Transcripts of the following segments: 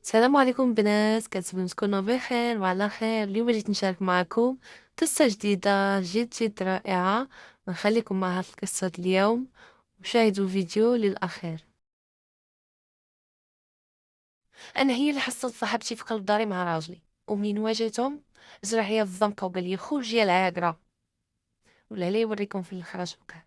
السلام عليكم بنات، كنتمنى تكونوا بخير وعلى خير. اليوم جيت نشارك معكم قصة جديدة جد رائعة. نخليكم مع هذه القصة اليوم وشاهدوا الفيديو للأخير. أنا هي اللي حصلت صاحبتي في قلب داري مع راجلي، ومنين واجهتهم جرح ليا في الزنقة وقال لي خرجي العاقرة. ولا عليه يوريكم في الخرج وكا.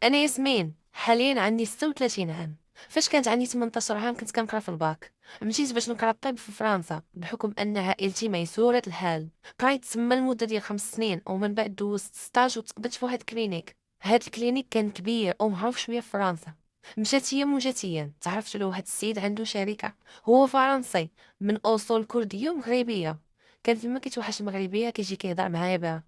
انا ياسمين حاليا عندي 36 عام. فاش كانت عندي 18 عام كنت كنقرا في الباك. مشيت باش نقرا الطب في فرنسا بحكم ان عائلتي ميسورة الحال. قريت تما لمده ديال 5 سنين ومن بعد دوزت ستاج وتقبلت في واحد الكلينيك. هاد الكلينيك كان كبير ومعروف شويه في فرنسا. مشات ايام وجات تعرفت له واحد السيد عنده شركه. هو فرنسي من اصول كرديه ومغربيه. كان فيما كيتوحش المغربيه كيجي كيهضر معايا بها.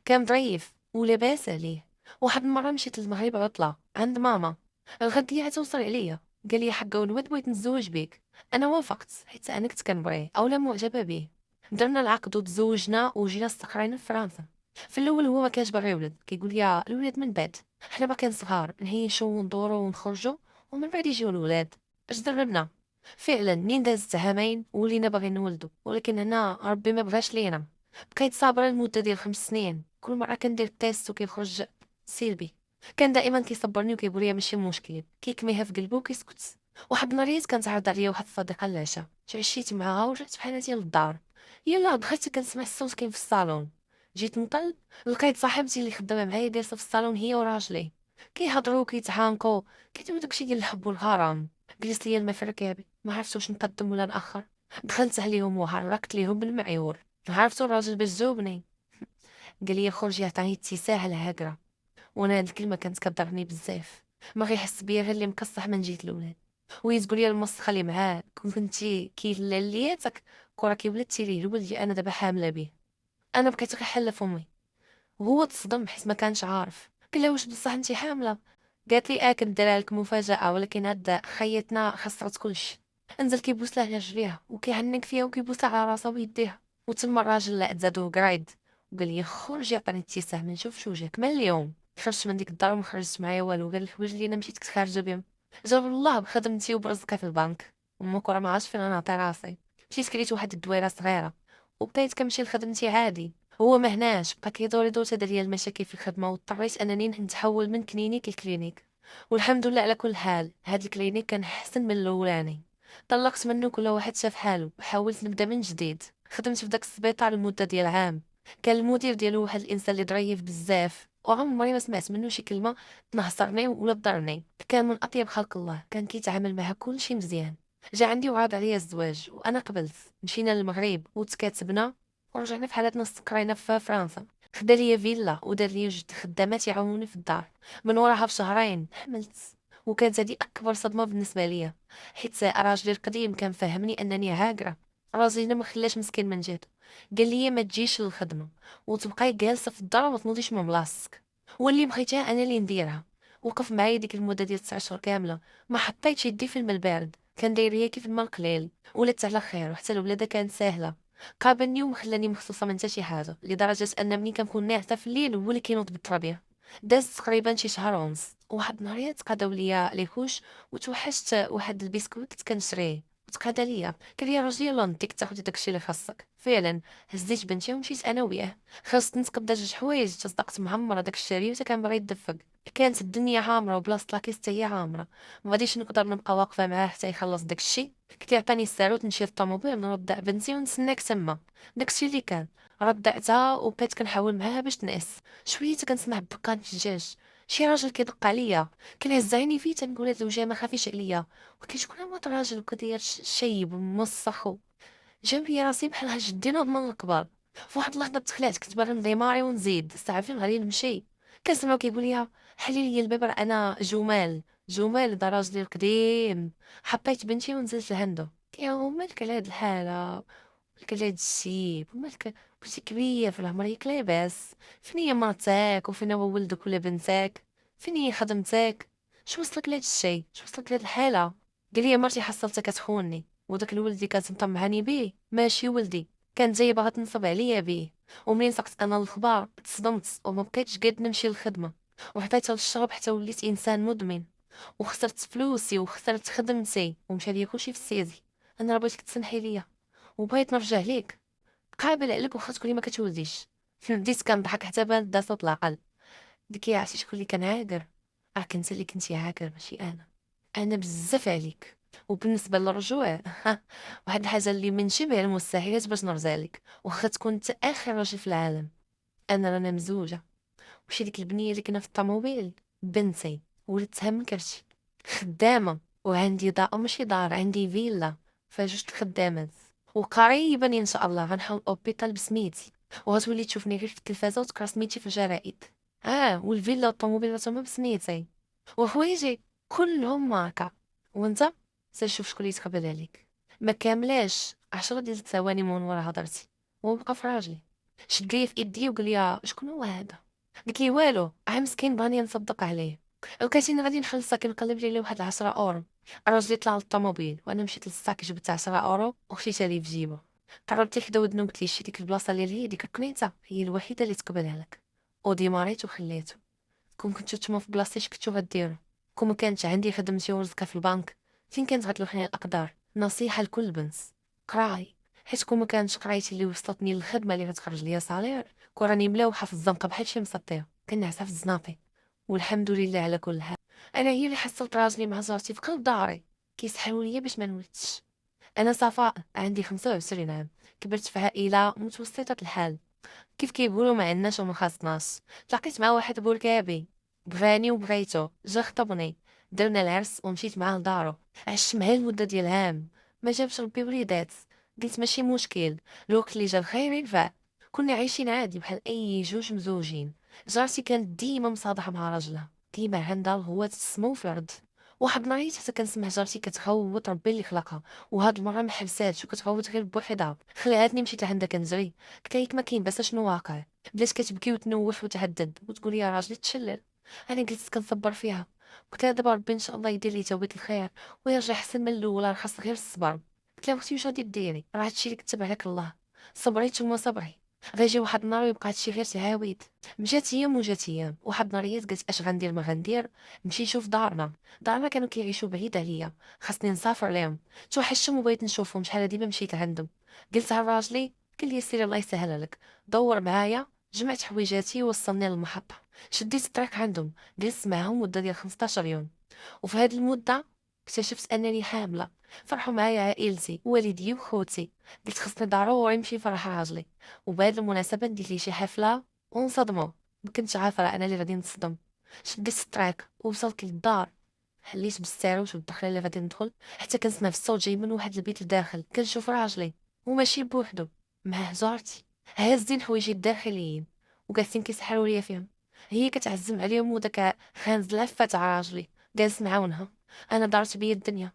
كان ظريف ولاباس عليه. واحد المره مشيت للمغرب عطله عند ماما. الغد لي توصل عليا، قال لي حقا ولد بغيت نتزوج بك. انا وافقت حيت انا كنت كنبغيه اولا معجبه به. درنا العقد وتزوجنا وجينا استقرينا في فرنسا. في الاول هو ما كانش باغي يولد، كيقول لي الولاد من بعد، حنا باقيين صغار نعيشوا وندوروا ونخرجوا ومن بعد يجيو الولاد. اش درنا؟ فعلا منين دازت عامين ولينا باغيين نولدوا، ولكن هنا ربي ما بغاش لينا. بقيت صابره لمده ديال 5 سنين، كل مره كندير تيست وكيخرج سلبي. كان دائما كيصبرني وكيقول لي ماشي مشكل، كيكميها في قلبه وكيسكت. واحد النهار كانت عرض عليا واحد الصديقه العشاء، تعشيت معاها ورجعت بحالاتي للدار. يلا دخلت كنسمع الصوت كاين في الصالون. جيت نطل، لقيت صاحبتي اللي خدامه معايا جالسه في الصالون هي وراجلي. كيهضروا كيتعانقوا كيديروا داكشي ديال الحب والغرام. جلست ليا الماء في ركابي، ما عرفتش واش نقدم ولا ناخر. دخلت عليهم وحركت ليهم بالمعيور. عرفتوا الراجل باش جاوبني؟ قال لي خرجي عطاني اتساع الهكرة. وانا هاد الكلمه كانت كضرني بزاف. ما غيحس بيا غير اللي مكسح من جيت الاولاد. وهي تقول لي المسخه اللي معاه كنتي كيلالياتك كراكي ولدتي ليه ولدي انا دابا حامله به. انا بقيت غير حله فمي، وهو تصدم حيت ما كانش عارف. قال لها واش بصح انت حامله؟ قالت لي كنديرها لك مفاجاه، ولكن هاد خيتنا خسرت كلشي. انزل كيبوس لها على رجليها وكيعنق فيها وكيبوسها على راسها ويديها. وتما الراجل لا زادو قرايد وقال لي خرجي عطاني اتساع ما نشوفش وجهك من اليوم. خرجت من ديك الدار وما خرجت معايا والو، غير الحوايج اللي انا مشيت كنت خارجه بهم. جاب الله بخدمتي وبرزقها في البنك. وما كره ما عرفتش فين انا نعطي راسي. مشيت كريت واحد الدويره صغيره وبقيت كنمشي لخدمتي عادي. هو ما هناش بقى كيدور يدور تا دار ليا المشاكل في الخدمه واضطريت انني نتحول من كلينيك لكلينيك. والحمد لله على كل حال هاد الكلينيك كان احسن من الاولاني. طلقت منه كل واحد شاف حاله وحاولت نبدا من جديد. خدمت في داك السبيطار لمده ديال عام. كان المدير ديالو واحد الانسان اللي ظريف بزاف وعمري ما سمعت منه شي كلمه تنهصرني ولا تضرني. كان من اطيب خلق الله، كان كيتعامل معها كلشي مزيان. جا عندي وعرض عليا الزواج وانا قبلت. مشينا للمغرب وتكاتبنا ورجعنا في حالاتنا استقرينا في فرنسا. خدا ليا فيلا ودار ليا جوج خدامات يعاونوني في الدار. من وراها بشهرين حملت. وكانت هذه اكبر صدمه بالنسبه ليا، حيت راجلي القديم كان فهمني انني هاجره. راجلي ما خلاش مسكين من جهته. قال لي ما تجيش للخدمه وتبقاي جالسه في الدار وما تنوضيش من بلاصتك، واللي بغيتيها انا اللي نديرها. وقف معايا ديك المده ديال 9 شهور كامله. ما حطيتش يدي في الماء البارد، كان داير ليا كيف الماء القليل. ولات على خير وحتى الولاده كانت سهله. قابلني وما خلاني مخصوصه من حتى شي حاجه، لدرجه ان ملي كنكون ناعسه في الليل هو اللي كينوض بالتربيه. داز تقريبا شي شهر ونص. واحد النهار تقاداو ليا لي كوش وتوحشت واحد البسكويت كنت كنشريه وتقادا ليا. قال لي راجلي يلاه نديك تاخدي داكشي اللي خاصك. فعلا هزيت بنتي ومشيت انا وياه. خاص نتقبدا جوج حوايج، تصدقت معمره داك الشاري وتا كان باغي يدفق. كانت الدنيا عامره وبلاصه لاكيس حتى هي عامره. ما غاديش نقدر نبقى واقفه معاه حتى يخلص داك الشيء. قلت لي عطاني الساروت نمشي للطوموبيل نرضع بنتي ونستناك تما. داكشي اللي كان. رضعتها وبقيت كنحاول معاها باش تنعس. شويه كنسمع بكان الدجاج. شي راجل كيدق عليا، كنهز عيني فيه تنقول هاد الوجه ما خافيش عليا. وكيشكون هاد الراجل كدير شيب وموسخ. جنبي راسي بحال جدي نوض من الكبار. في واحد اللحظه تخلعت كنت باغي نضيماري ونزيد صافي غادي نمشي. كنسمعو كيقول لي حلي لي الباب راه انا جمال. جمال دا راجلي القديم. حطيت بنتي ونزلت لهندو. يا مالك على هاد الحاله، مالك على هاد الشيب، مالك بنتي كبير في العمر ياك لاباس. فين هي مرتك وفين هو ولدك ولا بنتك؟ فين هي خدمتك؟ شو وصلك لهاد الشي؟ شو وصلك لهاد الحاله؟ قال لي مرتي حصلتها كتخونني، وداك الولد اللي كانت مطمعاني بيه ماشي ولدي، كانت جايه باغا تنصب عليا بيه. ومنين سقت انا الخبار تصدمت وما بقيتش قاد نمشي للخدمه. وحطيتها للشرب حتى وليت انسان مدمن. وخسرت فلوسي وخسرت خدمتي ومشى ليا كلشي في السيزي. انا راه بغيتك تسمحي ليا وبغيت نرجع ليك، قابل عليك واخا تكوني ما كتولديش. بديت كنضحك حتى بان دا صوت العقل. ديك يا عرفتي شكون اللي كان عاقر؟ راه كنت اللي كنتي عاقر ماشي انا بزاف عليك. وبالنسبه للرجوع واحد الحاجه اللي من شبه المستحيلات باش نرجع لك واخا تكون انت اخر راجل في العالم. انا رانا مزوجه، وشي ديك البنيه اللي كنا في الطوموبيل بنتي، ولدتها من كرشي، خدامه، وعندي دار ماشي دار، عندي فيلا فجوج الخدامات. وقريبا ان شاء الله غنحل اوبيتال بسميتي، وغتولي تشوفني غير في التلفازه وتقرا سميتي في الجرائد. والفيلا والطوموبيل هما بسميتي، وحوايجي كلهم ماركه. وانت سنشوف شكون اللي يتقبل عليك. ما كاملاش 10 ديال الثواني من ورا هضرتي وبقى في راجلي. شد ليا في ايدي وقال لي شكون هو هذا؟ قلت لي والو، مسكين بغاني نصدق عليه. لقيتيني غادي نخلصها كنقلب لي عليه واحد 10 اورو. الراجل يطلع للطوموبيل وانا مشيت للساك جبت 10 اورو وخشيتها ليه في جيبه. قربت حدا ودنو قلت لي شتي ديك البلاصه اللي هي ديك الكنيته هي الوحيده اللي تقبلها لك. وديماريت وخليته. كون كنتو نتوما في بلاصتي شكنتو غديروا؟ كون ما كانش عندي خدمتي ورزقه في البنك، فين كانت غتلوحني الاقدار؟ نصيحه لكل بنس، قراي. حيت كون ما كانش قرايتي اللي وصلتني للخدمه اللي غتخرج ليا صالير، كون راني ملاوحه في الزنقه بحال شي مسطيه كنعسها في الزناطي. والحمد لله على كل حال. انا هي اللي حصلت راجلي مع جارتي في قلب داري كيسحاو ليا باش ما نولدش. انا صفاء عندي 25 عام، كبرت في عائله متوسطه الحال. كيف كيقولوا ما عندناش وما خاصناش. تلاقيت مع واحد بوركابي، بغاني وبغيتو، جا خطبني، درنا العرس ومشيت معاه لدارو. عشت معاه لمده ديال عام، ما جابش ربي وليدات. قلت ماشي مشكل، الوقت اللي جا الخير ينفع. كنا عايشين عادي بحال اي جوج مزوجين. جارتي كانت ديما مصادحه مع راجلها، ديما عندها الهوات السمو في الارض. واحد النهار حتى كنسمع جارتي كتغوت ربي اللي خلقها، وهاد المره ما حبساتش وكتغوت غير بوحدها. خلعتني مشيت لعندها كنجري. قلت لها ما كاين بس شنو واقع؟ بدات كتبكي وتنوح وتهدد وتقول يا راجلي تشلل. انا جلست كنصبر فيها، قلت لها دابا ربي ان شاء الله يدير لي توبه الخير ويرجع احسن من الاول، راه خاص غير الصبر. قلت لها اختي واش غادي ديري؟ راه هادشي اللي كتب عليك الله. صبريت وما صبري، غيجي واحد النهار ويبقى هادشي غير تعاويد. مشات ايام وجات ايام، واحد النهار قالت اش غندير ما غندير، نمشي نشوف دارنا كانوا كيعيشوا بعيد عليا، خاصني نسافر ليهم. توحشتهم وبغيت نشوفهم، شحال هادي ما مشيت لعندهم. قلتها لراجلي، قال لي سيري الله يسهلها لك، دور معايا. جمعت حويجاتي ووصلني للمحطة، شديت الطريق عندهم، جلست معاهم مدة ديال 15 يوم. وفي هذه المدة اكتشفت أنني حاملة. فرحوا معايا عائلتي والدي وخوتي. قلت خصني ضروري نمشي فرح راجلي، وبهذه المناسبة ندير لي شي حفلة ونصدمو. ما كنتش عارفة راه أنا اللي غادي نصدم. شديت الطريق ووصلت للدار، حليت بالساروت والدخله اللي غادي ندخل، حتى كنسمع في الصوت جاي من واحد البيت لداخل. كنشوف راجلي وماشي بوحدو، معاه جارتي، هازين حوايجي الداخليين وجالسين كيسحروا ليا فيهم. هي كتعزم عليهم وداك خانز لافه تاع راجلي جالس معاونها. انا دارت بيا الدنيا،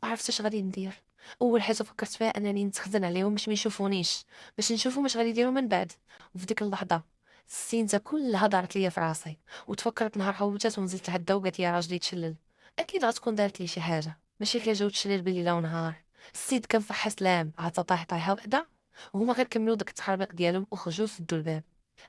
ما عرفتش اش غادي ندير. اول حاجه فكرت فيها انني نتخزن عليهم باش ما يشوفونيش، باش نشوفوا واش غادي يديروا من بعد. وفي ديك اللحظه السينتا كلها دارت ليا في راسي، وتفكرت نهار حوتات ونزلت لعدا وقالت يا راجلي تشلل. اكيد غتكون دارت لي شي حاجه، ماشي غير جو تشلل بليله ونهار. السيد كان فحص لام عطا طايحه وحده، وهما غير كملوا داك التخربيق ديالهم وخرجوا سدوا الباب.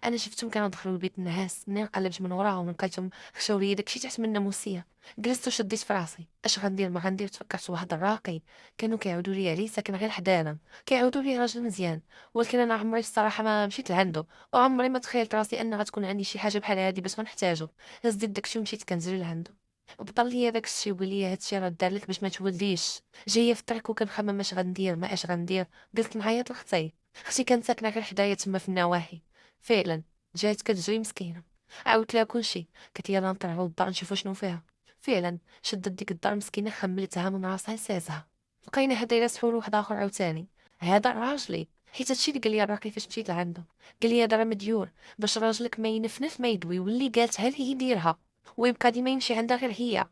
انا شفتهم كانوا دخلوا البيت النعاس، منين قلبت من وراهم لقيتهم خشاو لي داكشي تحت من الناموسيه. جلست وشديت في راسي، اش غندير ما غندير. تفكرت واحد الراقي كانوا كيعاودوا لي عليه ساكن غير حدانا، كيعاودوا لي راجل مزيان. ولكن انا عمري الصراحه ما مشيت لعنده، وعمري ما تخيلت راسي ان غتكون عندي شي حاجه بحال هادي باش غنحتاجو. هزيت داكشي ومشيت كنجري لعنده. وبطل لي داك الشيء وقال لي هادشي راه دار لك باش ما تولديش. جايه في الطريق وكنخمم اش غندير ما اش غندير. قلت نعيط لختي. اختي كانت ساكنه غير حدايا تما في النواحي. فعلا جات كتجري مسكينه. عاودت لها كلشي، قالت لي يلاه نطلعوا للدار نشوفوا شنو فيها. فعلا شدت ديك الدار مسكينه خملتها من راسها لساسها. لقينا هدايا سحور واحد اخر عاوتاني، هذا راجلي. حيت هادشي اللي قال لي الراقي فاش مشيت لعنده. قال لي هذا راه مديور باش راجلك ما ينفنف ما يدوي، واللي قالتها ليه يديرها، ويبقى ديما يمشي عندها غير هي.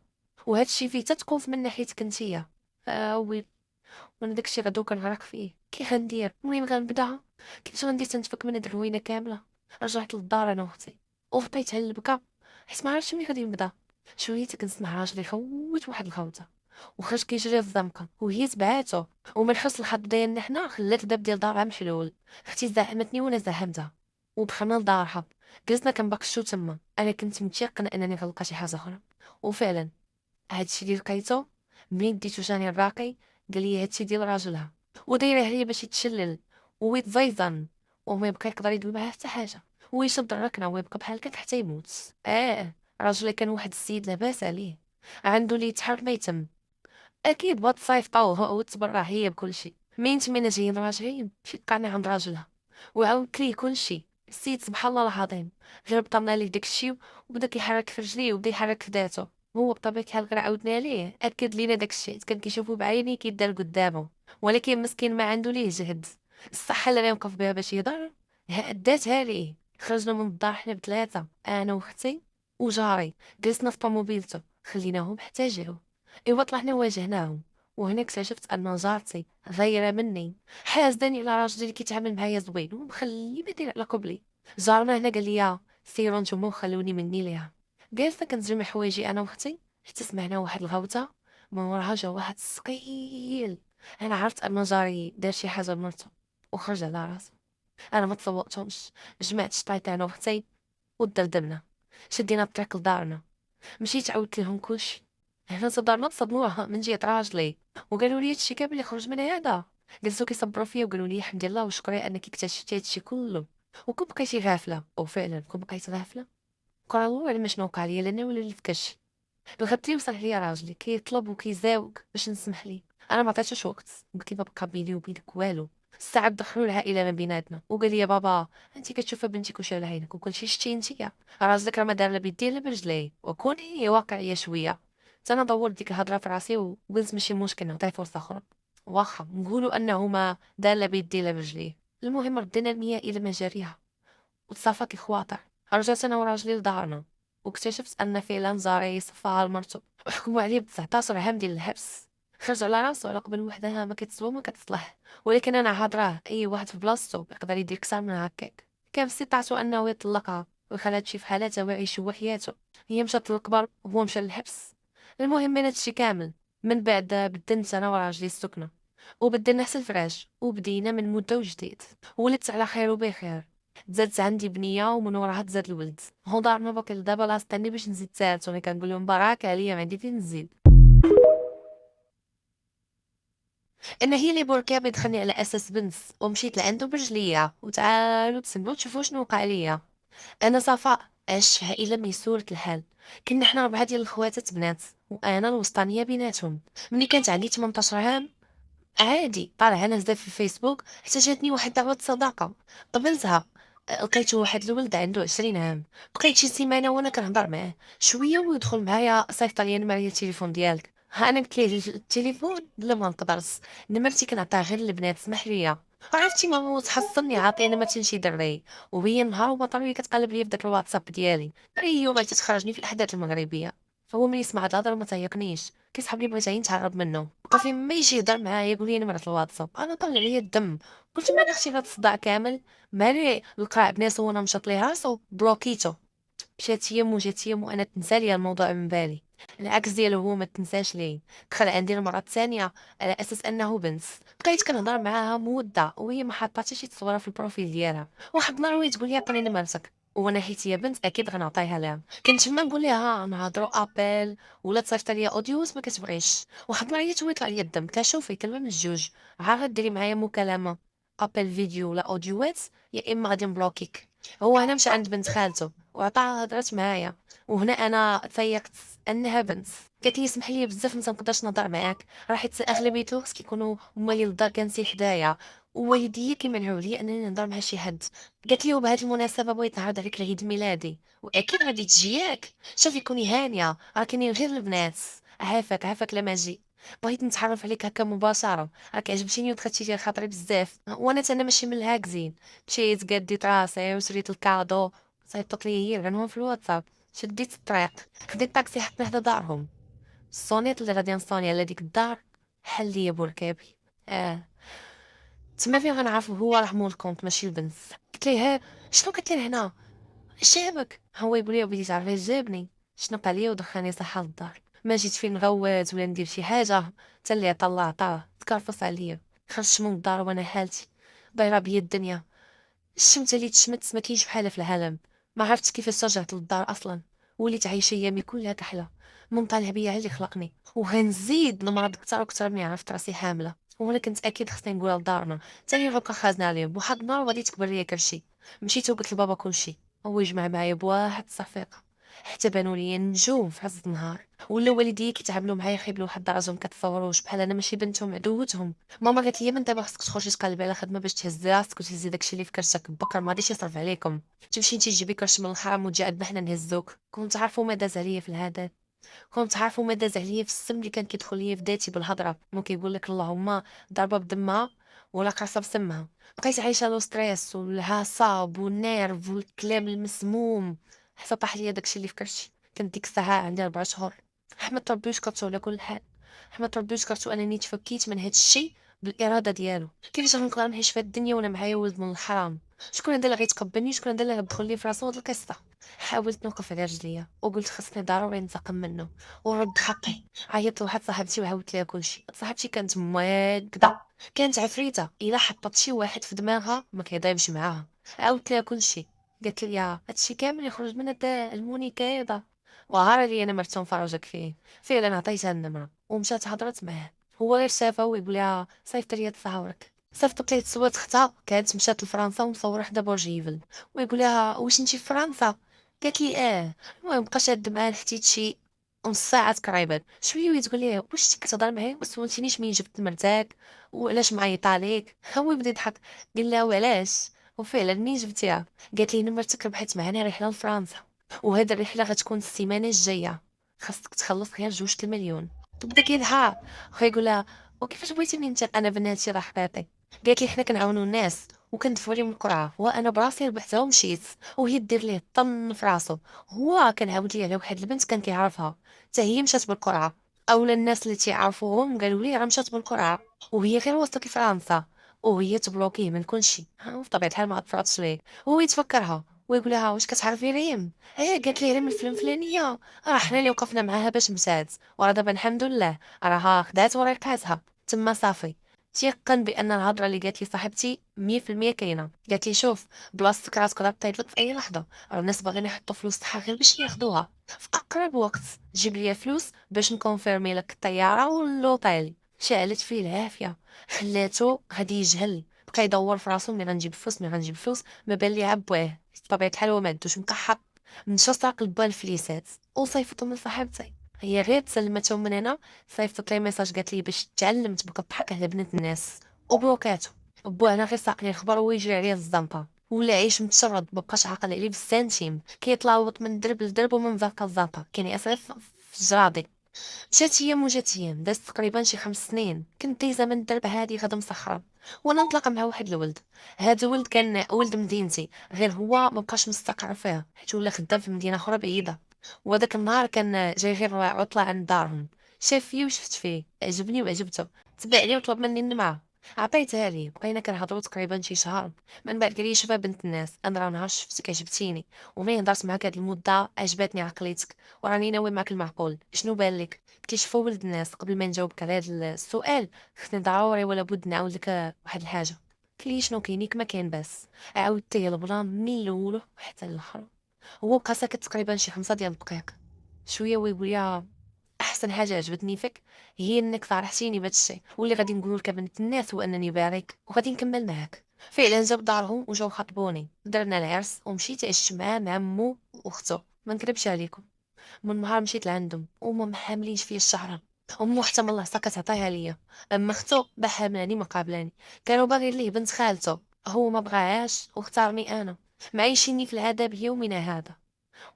وهذا الشيء فيه تتقوف من ناحيتك نتيا. وي. وانا داكشي غدو كنغرق فيه، كي غندير؟ المهم غنبدا. كنت غندير تنتفك من هاد الروينه كامله. رجعت للدار انا واختي وبقيت على البكا، حيت ما عرفتش منين غادي نبدا. شويه كنسمع راجلي يخوت واحد الخوته، وخرج كيجري في الزنقه وهي تبعاتو. ومن حسن الحظ ديالنا حنا خلات الباب ديال دارها محلول. اختي زاحمتني وانا زاحمتها ودخلنا لدارها. جلسنا كنبكشو تما، انا كنت متيقنه انني غنلقى شي حاجه اخرى. وفعلا هادشي اللي لقيتو، منين ديتو جاني الراقي، قال لي هادشي ديال راجلها ودايره عليا باش يتشلل ويتزيزن وما يبقى يقدر يدوي معاه حتى حاجه، ويشد الركنه ويبقى بحال هكاك حتى يموت. راجلي كان واحد السيد لاباس عليه، عنده اللي يتحرك ما يتم، اكيد بغات تصيفطوه وتبرع هي بكل شيء. من جايين راجعين مشيت قعدنا عند راجلها وعاودت ليه كل شيء. السيد سبحان الله العظيم غير بطمنا ليه داك الشيء وبدا كيحرك في رجليه وبدا يحرك في ذاته. هو بطبيعة الحال غير عاودنا ليه اكد لينا داك الشيء كان كيشوفو بعيني كيدار قدامه، ولكن مسكين ما عنده ليه جهد. الصحة اللي غيوقف بها باش يهضر اداتها ليه. خرجنا من الدار حنا بثلاثة، انا واختي وجاري، جلسنا في طوموبيلته خليناهم حتى جاو. ايوا طلعنا واجهناهم، وهنا اكتشفت ان جارتي غير مني حاسداني على راجلي اللي كيتعامل معايا زوين ومخلي ما يدير على قبلي. جارنا هنا قال لي سيروا نتوما وخلوني مني ليها. جالسه كنزرم حوايجي انا واختي حتى سمعنا واحد الغوته، من وراها جا واحد الثقيل. انا عرفت ان جاري دار شي حاجه لمرته وخرج على راسه. انا ما تصوتهمش، جمعت شطيت انا واختي ودردمنا، شدينا الطريق لدارنا. مشيت عاودت لهم كلشي. هنا صدرنا تصدموها من جهة راجلي وقالوا لي هادشي كامل يخرج من هذا. جلسوا كيصبروا فيا وقالوا لي الحمد لله وشكرا انك اكتشفتي هادشي كله وكون بقيتي غافله. وفعلا كون بقيت غافله قرروا على ما شنو وقع لي لانه ولا اللي فكش. الغد اللي وصل ليا راجلي كيطلب وكيزاوق باش نسمح ليه، انا ما عطيتوش وقت، قلت لي ما بقى بيني وبينك والو. الساعه دخلوا العائله ما بيناتنا وقال لي يا بابا انت كتشوفي بنتك وش على عينك وكل شيء شتي انت راجلك راه ما دار لا بيدي لا برجلي وكوني واقعيه شويه. انا دورت ديك الهضره في راسي وقلت ماشي مشكل نعطيه فرصه اخرى واخا نقولوا انه ما دار لا بيدي لا برجليه. المهم ردينا المياه الى مجاريها وتصافت الخواطر. رجعت انا وراجلي لدارنا واكتشفت ان فعلا زاري صفها لمرته وحكموا عليه ب 19 عام ديال الحبس. خرج على راسو على قبل وحدها ما كتسوى ما كتصلح، ولكن انا هضراه اي واحد في بلاصتو يقدر يدير كثر من هكاك. كان في استطاعته انه يطلقها ويخليها تمشي في حالاتها ويعيش هو حياته. هي مشات للكبر وهو مشى للحبس. المهم من هادشي كامل من بعد بدلت انا وراجلي السكنه وبدلنا نفس الفراش وبدينا من مده وجديد، ولدت على خير وبخير. تزادت عندي بنيه ومن وراها تزاد الولد. هو دارنا باقي دابا لا استني باش نزيد تالت وانا كنقول لهم بركه عليا ما عندي فين نزيد. ان هي اللي بركا دخلني على اساس بنت ومشيت لعنده برجليا وتعالوا تسمعوا تشوفوا شنو وقع ليا. انا صفاء عشت في عائله ميسوره الحال، كنا حنا 4 ديال الخواتات بنات وانا الوسطانيه بيناتهم. ملي كانت عندي 18 عام عادي طالع انا زاد في الفيسبوك حتى جاتني واحد دعوة صداقة قبلتها. لقيت واحد الولد عنده 20 عام، بقيت شي سيمانة وانا كنهضر معاه شوية ويدخل معايا صيفط لي نمرة التليفون ديالك. ها انا قلت ليه التليفون لا ما نقدرش، نمرتي كنعطيها غير للبنات سمح لي. عرفتي ماما تحصلني عاطي انا ما شي دري، وهي نهار وما طريقة كتقلب لي في داك الواتساب ديالي اي يوم تخرجني في الاحداث المغربية. فهو ملي سمع هاد الهضره ما تيقنيش كيسحب لي بغيت نتعرض منه بقى فين ما يجي يهضر معايا يقول لي نمرة الواتساب. انا طلع لي الدم قلت ما اختي هاد الصداع كامل مالي القراء بناس وانا مشات ليه راسو بلوكيتو. مشات يم وجات يم وانا تنسى لي الموضوع من بالي. العكس ديالو هو ما تنساش ليه. دخل عندي المره الثانيه على اساس انه بنت، بقيت كنهضر معاها مده وهي ما حاطه حتى شي تصويره في البروفيل ديالها. واحد النهار وهي تقول لي عطيني نمرتك وانا حيت هي بنت اكيد غنعطيها لها. كنت ما نقول لها نهضروا ابل ولا تصيفط لي اوديوز ما كتبغيش. واحد النهار هي تويط عليا الدم قلت لها شوفي كلمه من الجوج، عا ديري معايا مكالمه ابل فيديو ولا اوديوات يا اما غادي نبلوكيك. هو هنا مشى عند بنت خالته وعطاها هضرت معايا وهنا انا تفيقت انها بنت. قالت لي اسمح لي بزاف ما نقدرش نهضر معاك راه حيت اغلبيه الوقت كيكونوا هما اللي الدار كنسي حدايا ووالديا كيمنعوا لي انني نهضر مع شي حد. قالت لي وبهذه المناسبه بغيت نعرض عليك العيد ميلادي واكيد غادي تجي ياك. شوفي كوني هانيه راه كاينين غير البنات. عافاك عافاك لما جي بغيت نتعرف عليك هكا مباشره، راك عجبتيني ودخلتي لي خاطري بزاف وانا انا ماشي من الهاكزين. مشيت قديت راسي وشريت الكادو صيفطت لي هي العنوان في الواتساب. شديت الطريق خديت طاكسي حطني حدا دارهم. الصونيت اللي غادي نصوني على ديك الدار حل ليا بوركابي. اه تما فين غنعرف هو راه مول الكونت ماشي البنت. قلت ليه شنو قلت ليه هنا شابك هو يقول لي بديت تعرفي جابني شنو قال لي ودخلني صحة للدار. ما جيت فين نغوت ولا ندير شي حاجه حتى اللي عطا الله عطاه تكرفص عليا. خرجت من الدار وانا حالتي ضايره بيا الدنيا. الشمته اللي تشمت ما كاينش بحالها في العالم. ما عرفتش كيفاش رجعت للدار اصلا وليت عايشة يامي كلها كحلة، من طالع بيا اللي خلقني، وغنزيد نمرض كتر وكتر ملي عرفت راسي حاملة، وانا كنت اكيد خصني نقولها لدارنا. تاني غبقى خازنا عليهم بواحد النهار وغادي تكبر ليا كلشي. مشيت وقلت لبابا كلشي، هو يجمع معايا بواحد الصفيقة، حتى بانوا ليا نجوم في عز النهار. ولا والديا كيتعاملوا معايا خايب لواحد راسهم كتصوروش بحال انا ماشي بنتهم عدوتهم. ماما قالت لي من دابا خصك تخرجي تقلبي على خدمه باش تهزي راسك وتهزي داكشي اللي في كرشك، بكره ما غاديش يصرف عليكم. تمشي انتي تجيبي كرش من الحرام وتجي عندنا حنا نهزوك. كنت عارفوا ما داز عليا في الهدف، كنت عارفوا ما داز عليا في السم اللي كان كيدخل ليا في ذاتي بالهضره، مو كيقول لك اللهم ضربه بدمها ولا قرصه بسمها. بقيت عايشه لو ستريس والعصاب والنيرف والكلام المسموم، حتى طاح ليا داكشي اللي في كرشي. كنت ديك الساعه عندي 4 شهور. حمدت ربي وشكرتو على كل حال، حمدت ربي وشكرتو انني تفكيت من هاد الشي بالاراده ديالو. كيفاش غنقدر نعيش في هاد الدنيا وانا معايا ولد من الحرام؟ شكون هذا اللي غيتقبلني؟ شكون هذا اللي غيدخل لي في راسو هاد القصه؟ حاولت نوقف على رجليا وقلت خصني ضروري ننتقم منه ورد حقي. عيطت لواحد صاحبتي وعاودت ليها كلشي. صاحبتي كانت كدا، كانت عفريته الا حطت شي واحد في دماغها ما كيضيبش معاها. عاودت ليها كلشي، قالت لي هادشي كامل يخرج من هاد المونيكا. وعارف لي انا مرتون فرجك فيه. فعلا عطيتها النمره ومشات هضرت معاه. هو غير شافها ويقول لها صيفط لي تصاورك. صيفطت ليه تصويت اختها كانت مشات لفرنسا ومصوره حدا برج ايفل، ويقول لها واش انتي في فرنسا؟ قالت لي المهم بقى شاد معاه حتى شي نص ساعه تقريبا شويه وتقول لي واش كتهضر معايا ما سولتينيش منين جبت مرتك وعلاش معيط عليك. هو بدا يضحك، قال لها وعلاش؟ وفعلا منين جبتيها؟ قالت لي نمرتك ربحت معنا رحله لفرنسا، وهاد الرحله غتكون السيمانه الجايه، خاصك تخلص غير 2 المليون. تبدا كيضحك ويقول لها وكيفاش بغيتيني انت؟ انا بناتي راه حبابي. قالت لي حنا كنعاونوا الناس وكندفعوا لهم القرعه وانا براسي ربحتها ومشيت، وهي دير ليه طن في راسو. هو كنعاود ليه على واحد البنت كان كيعرفها حتى هي مشات بالقرعه، اولا الناس اللي تيعرفوهم قالوا لي راه مشات بالقرعه وهي غير وصلت لفرنسا، وهي تبلوكيه من كلشي. في طبيعه الحال ما عرفتش ليه. هو يتفكرها ويقول لها واش كتعرفي ريم؟ قالت لي ريم الفلان الفلانيه راه حنا اللي وقفنا معاها باش مشات، وراه دابا الحمد لله راها خدات وريقاتها تما صافي. تيقن بان الهضره اللي قالت لي صاحبتي 100% كاينه. قالت لي شوف بلاصتك راه تقدر تطيب لك في اي لحظه، راه الناس باغيين يحطوا فلوس تاعها غير باش ياخذوها في اقرب وقت. جيب لي فلوس باش نكونفيرمي لك الطياره واللوطيل. شعلت فيه العافيه، خلاتو غادي يجهل، بقى يدور في راسو ملي غنجيب فلوس ملي غنجيب فلوس. ما بان لي عبواه بطبيعه الحال هو ما عندوش مكحط. مشى ساق البال الفليسات وصيفطهم من صاحبتي. هي غير تسلمتهم من هنا صيفطت لي ميساج قالت لي باش تعلم تبقى تضحك على بنات الناس وبلوكاتو. بو انا غير ساقني الخبر ويجري عليا الزنطه ولا عيش متشرد مبقاش عاقل عليه بالسنتيم، كيتلاوط من درب لدرب ومن زنقه لزنقه كان يصرف في الجراضي. مشات ايام وجات ايام دازت تقريبا شي 5 سنين. كنت دايزه من الدرب هادي غدا مسخره وانا نطلق مع واحد الولد. هذا الولد كان ولد مدينتي غير هو مبقاش مستقر فيها حيت ولا خدام في مدينه اخرى بعيده. وهذاك النهار كان جاي غير عطله عند دارهم، شاف فيه وشفت فيه عجبني وعجبته، تبع لي وطلب مني النمره. عطيتها ليه بقينا كنهضروا تقريبا شي شهر. من بعد قال لي شوفها بنت الناس انا راه نهار شفتك عجبتيني وملي هضرت معاك هاد المده عجبتني عقليتك وراني ناوي معاك المعقول شنو بان لك؟ كيشوفوا ولد الناس. قبل ما نجاوبك على هذا السؤال خصني ضروري ولا بد نعاود لك واحد الحاجه. كلي شنو كاينيك ما كاين بس. عاودت ليه البلان من الاول حتى الاخر. هو بقى ساكت تقريبا شي 5 ديال الدقائق شويه ويقول لي احسن حاجه عجبتني فيك هي انك صارحتيني بهذا الشيء، واللي غادي نقول لك بنت الناس هو انني بارك وغادي نكمل معاك. فعلا جاب دارهم وجاو خطبوني درنا العرس ومشيت عشت معاه مع مو واختو. ما نكذبش عليكم من نهار مشيت لعندهم وهما محاملينش فيا الشهرة. امو حتى من الله ساكت عطاها ليا، اما اختو بحاملاني ما قابلاني. كانوا باغيين ليه بنت خالته هو ما بغاهاش واختارني انا، معيشيني في العذاب يومنا هذا.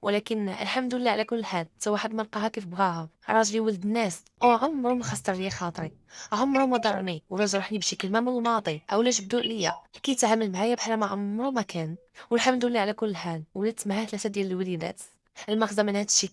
ولكن الحمد لله على كل حال حتى واحد ما لقاها كيف بغاها. راجلي ولد الناس عمره ما خسر ليا خاطري، عمره ما ضرني ولا جرحني بشي كلمه من الماضي او لا جبدو عليا. كيتعامل معايا بحال ما عمره ما كان. والحمد لله على كل حال ولدت معاه 3 ديال الوليدات. المغزى من هذا الشيء